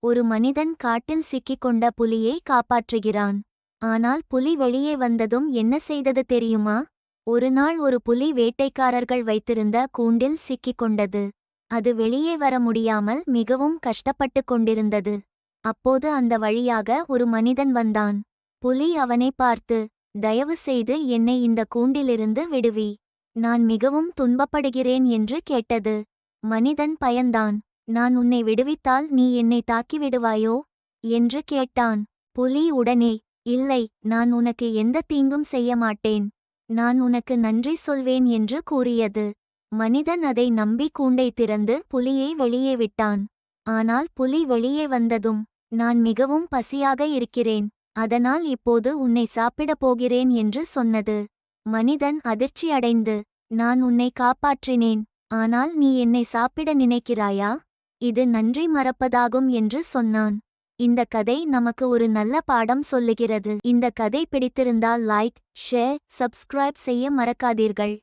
ஒரு மனிதன் காட்டில் சிக்கிக்கொண்ட புலியை காப்பாற்றுகிறான். ஆனால் புலி வெளியே வந்ததும் என்ன செய்தது தெரியுமா? ஒருநாள் ஒரு புலி வேட்டைக்காரர்கள் வைத்திருந்த கூண்டில் சிக்கிக்கொண்டது. அது வெளியே வர முடியாமல் மிகவும் கஷ்டப்பட்டு கொண்டிருந்தது. அப்போது அந்த வழியாக ஒரு மனிதன் வந்தான். புலி அவனை பார்த்து, தயவு செய்து என்னை இந்த கூண்டிலிருந்து விடுவி, நான் மிகவும் துன்பப்படுகிறேன் என்று கேட்டது. மனிதன் பயந்தான். நான் உன்னை விடுவித்தால் நீ என்னை தாக்கிவிடுவாயோ என்று கேட்டான். புலி உடனே, இல்லை, நான் உனக்கு எந்த தீங்கும் செய்ய மாட்டேன், நான் உனக்கு நன்றி சொல்வேன் என்று கூறியது. மனிதன் அதை நம்பி கூண்டை திறந்து புலியை வெளியே விட்டான். ஆனால் புலி வெளியே வந்ததும், நான் மிகவும் பசியாக இருக்கிறேன், அதனால் இப்போது உன்னை சாப்பிடப் போகிறேன் என்று சொன்னது. மனிதன் அதிர்ச்சியடைந்து, நான் உன்னை காப்பாற்றினேன், ஆனால் நீ என்னை சாப்பிட நினைக்கிறாயா? இது நன்றி மறப்பதாகும் என்று சொன்னான். இந்த கதை நமக்கு ஒரு நல்ல பாடம் சொல்லுகிறது. இந்த கதை பிடித்திருந்தால் லைக், ஷேர், சப்ஸ்கிரைப் செய்ய மறக்காதீர்கள்.